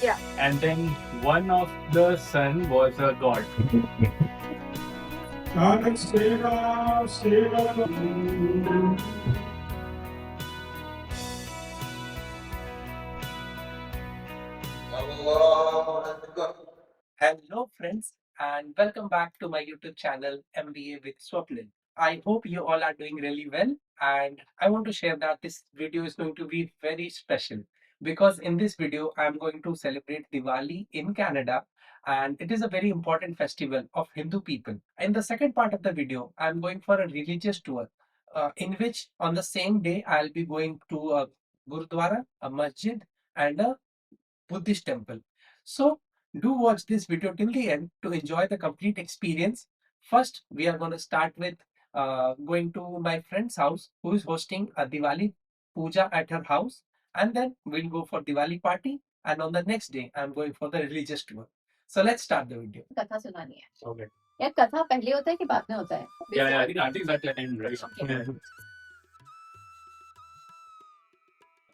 And then one of the son was a god. Hello, friends, and welcome back to my YouTube channel MBA with Swapnil. I hope you all are doing really well, and I want to share that this video is going to be very special because in this video, I'm going to celebrate Diwali in Canada, and it is a very important festival of Hindu people. In the second part of the video, I'm going for a religious tour, in which on the same day, I'll be going to a Gurudwara, a masjid, and a Buddhist temple. So, do watch this video till the end to enjoy the complete experience. First, we are going to start with going to my friend's house who is hosting a Diwali Puja at her house, and then we'll go for Diwali party. And on the next day, I'm going for the religious tour. So let's start the video. कथा सुनानी है Okay. यार कथा पहले होता है कि बाद में होता है Yeah, I think it's at the end, right? Yeah.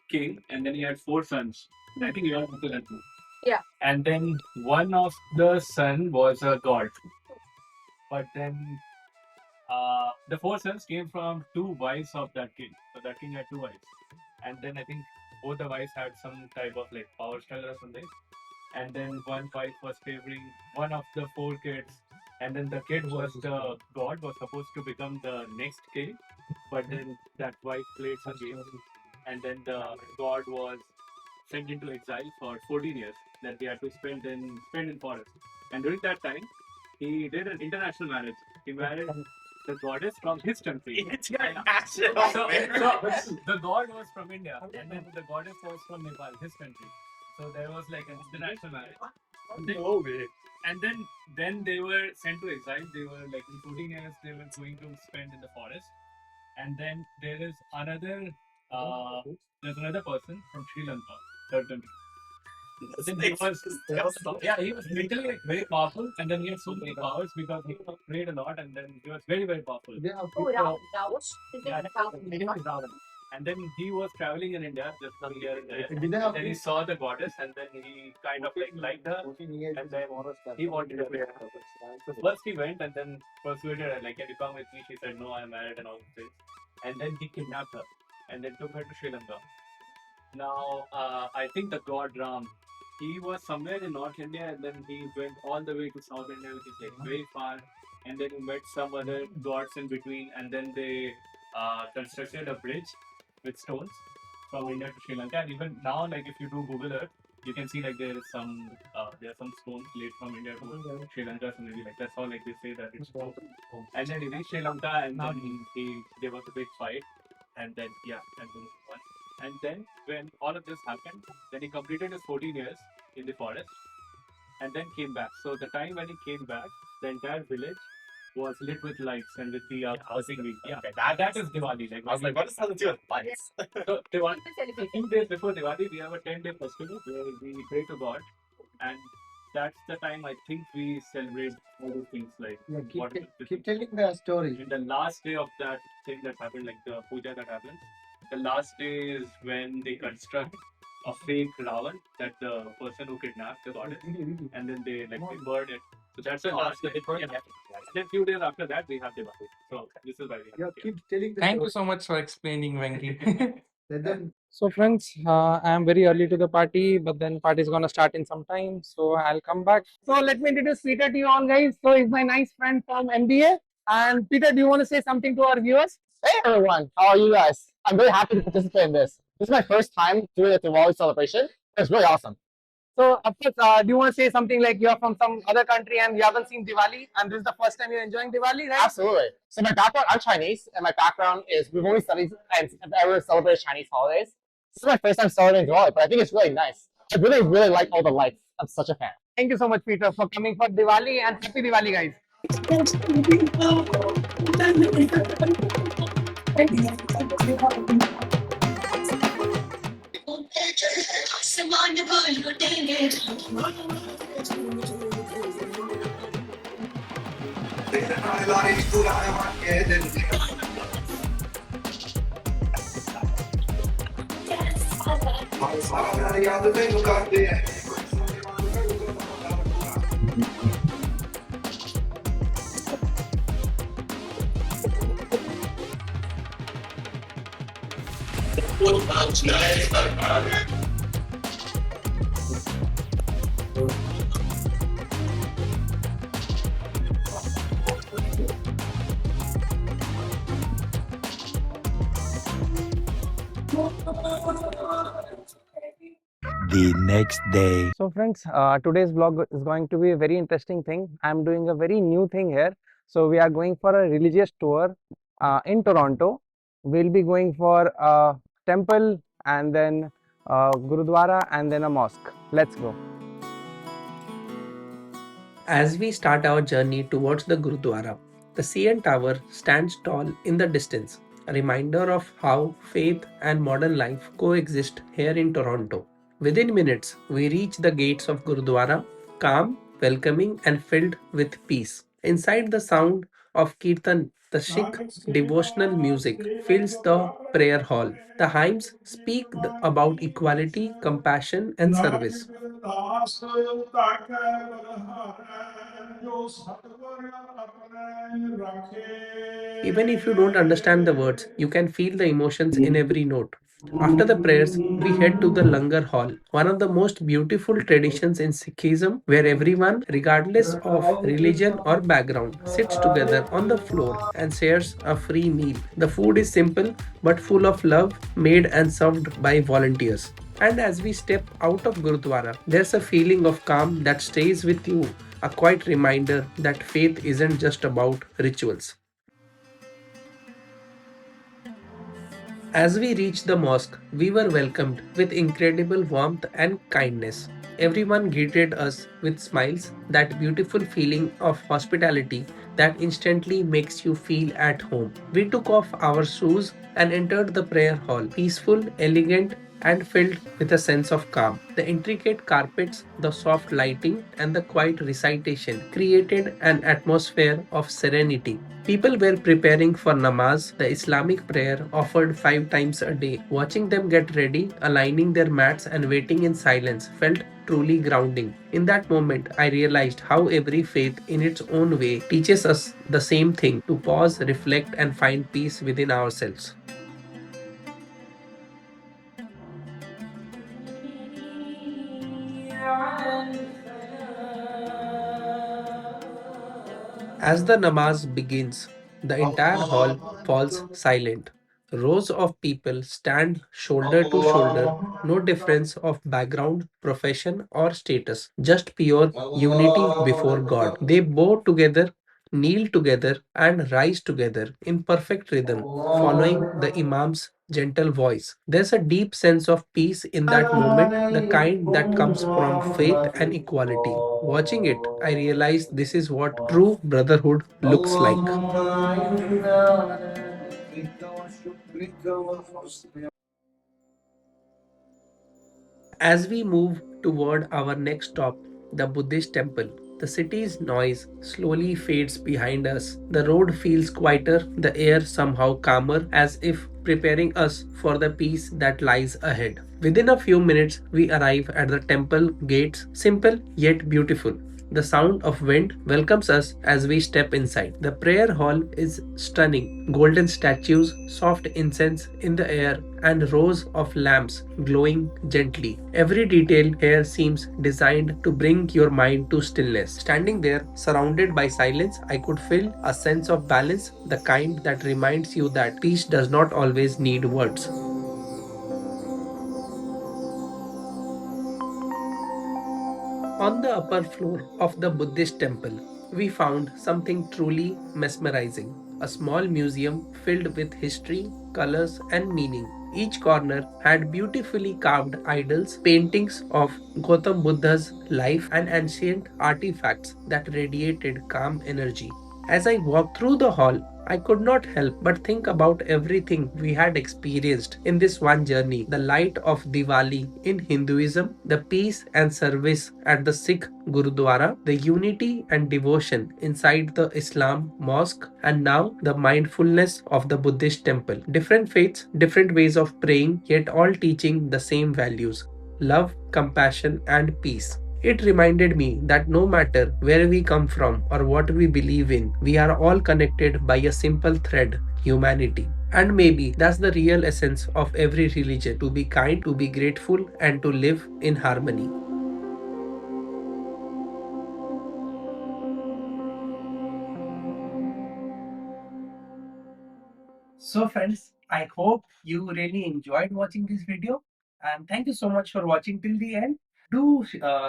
King, and then he had 4 sons. I think you all know that. Yeah. And then one of the son was a god. But then the 4 sons came from 2 wives of that king. So that king had 2 wives. And then I think both the wives had some type of like power struggle or something. And then one wife was favoring one of the 4 kids. And then the kid was the god, was supposed to become the next king. But then that wife played some games. And then the god was sent into exile for 14 years that he had to spend in forest. And during that time, he did an international marriage. He married the goddess from his country. So the god was from India, and then the goddess was from Nepal, his country. So there was like an international marriage. No way. And then they were sent to exile. They were like in 14 years they were going to spend in the forest. And then there is another there's another person from Sri Lanka, third country. Then he was literally like very powerful, and then he had so many powers because he prayed a lot, and then he was very very powerful. And then he was traveling in India just from here and there. And then he saw the goddess, and then he kind of like liked her, and then he wanted to play her. So first he went and then persuaded her, like, can you come with me? She said, no, I'm married and all these things. And then he kidnapped her and then took her to Sri Lanka. Now, I think the god Ram, he was somewhere in North India, and then he went all the way to South India, which is like very far. And then he met some other gods in between, and then they constructed a bridge with stones from India to Sri Lanka. And even now, like if you do Google Earth, you can see like there are some stones laid from India to Sri Lanka. So maybe like that's how like they say that it's true. And then he reached Sri Lanka, and then there was a big fight, and then and then he won. And then when all of this happened, then he completed his 14 years in the forest, and then came back. So the time when he came back, the entire village was lit with lights and with the housing week. Yeah, that is Diwali. Like, I was like, what does that have to do with lights? So Diwali, a few days before Diwali, we have a 10-day festival where we pray to God, and that's the time I think we celebrate all these things like Keep telling the story. in the last day of that thing that happened, like the puja that happens. The last day is when they construct a fake Ravan, that the person who kidnapped the goddess, and then they burn it. So that's the last day. And then few days after that, we have Diwali. So this is why we Yeah, have keep telling the Thank you story. so much for explaining, Venki. Let them So friends, I am very early to the party, but then party is gonna start in some time, so I'll come back. So let me introduce Peter to you all, guys. So he's my nice friend from MBA. And Peter, do you want to say something to our viewers? Hey everyone, how are you guys? I'm very happy to participate in this. This is my first time doing a Diwali celebration. It's really awesome. So of course, do you want to say something like you're from some other country and you haven't seen Diwali, and this is the first time you're enjoying Diwali, right? Absolutely. So my background, I'm Chinese, and my background is we've only studied and ever celebrated Chinese holidays. This is my first time celebrating Diwali, but I think it's really nice. I really, really like all the lights. I'm such a fan. Thank you so much, Peter, for coming for Diwali, and happy Diwali, guys. The next day. So friends, today's vlog is going to be a very interesting thing. I'm doing a very new thing here. So we are going for a religious tour in Toronto. We'll be going for a temple and then Gurudwara and then a mosque. Let's go. As we start our journey towards the Gurudwara, the CN Tower stands tall in the distance, a reminder of how faith and modern life coexist here in Toronto. Within minutes, we reach the gates of Gurudwara, calm, welcoming, and filled with peace. Inside, the sound of Kirtan, the Sikh devotional music, fills the prayer hall. The hymns speak about equality, compassion, and service. Even if you don't understand the words, you can feel the emotions in every note. After the prayers, we head to the Langar Hall, one of the most beautiful traditions in Sikhism, where everyone, regardless of religion or background, sits together on the floor and shares a free meal. The food is simple but full of love, made and served by volunteers. And as we step out of Gurudwara, there's a feeling of calm that stays with you, a quiet reminder that faith isn't just about rituals. As we reached the mosque, we were welcomed with incredible warmth and kindness. Everyone greeted us with smiles, that beautiful feeling of hospitality that instantly makes you feel at home. We took off our shoes and entered the prayer hall, peaceful, elegant, and filled with a sense of calm. The intricate carpets, the soft lighting, and the quiet recitation created an atmosphere of serenity. People were preparing for namaz, the Islamic prayer offered 5 times a day. Watching them get ready, aligning their mats, and waiting in silence felt truly grounding. In that moment, I realized how every faith, in its own way, teaches us the same thing: to pause, reflect, and find peace within ourselves. As the namaz begins, the entire hall falls silent. Rows of people stand shoulder to shoulder, no difference of background, profession, or status, just pure unity before God. They bow together, kneel together, and rise together in perfect rhythm, following the Imam's gentle voice. There's a deep sense of peace in that moment, the kind that comes from faith and equality. Watching it, I realized this is what true brotherhood looks like. As we move toward our next stop, the Buddhist Temple, the city's noise slowly fades behind us. The road feels quieter, the air somehow calmer, as if preparing us for the peace that lies ahead. Within a few minutes, we arrive at the temple gates, simple yet beautiful. The sound of wind welcomes us as we step inside. The prayer hall is stunning. Golden statues, soft incense in the air, and rows of lamps glowing gently. Every detail here seems designed to bring your mind to stillness. Standing there, surrounded by silence, I could feel a sense of balance, the kind that reminds you that peace does not always need words. On the upper floor of the Buddhist temple, we found something truly mesmerizing: a small museum filled with history, colors, and meaning. Each corner had beautifully carved idols, paintings of Gautam Buddha's life, and ancient artifacts that radiated calm energy. As I walked through the hall, I could not help but think about everything we had experienced in this one journey: the light of Diwali in Hinduism, the peace and service at the Sikh Gurudwara, the unity and devotion inside the Islam mosque, and now the mindfulness of the Buddhist temple. Different faiths, different ways of praying, yet all teaching the same values: love, compassion, and peace. It reminded me that no matter where we come from or what we believe in, we are all connected by a simple thread: humanity. And maybe that's the real essence of every religion: to be kind, to be grateful, and to live in harmony. So friends, I hope you really enjoyed watching this video, and thank you so much for watching till the end. Do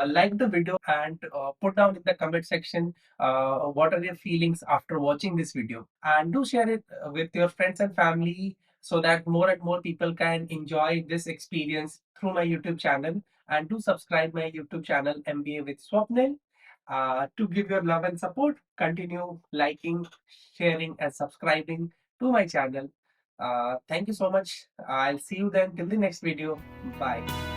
like the video and put down in the comment section what are your feelings after watching this video, and do share it with your friends and family so that more and more people can enjoy this experience through my YouTube channel. And do subscribe my YouTube channel MBA with Swapnil. To give your love and support, continue liking, sharing, and subscribing to my channel. Thank you so much. I'll see you then till the next video. Bye.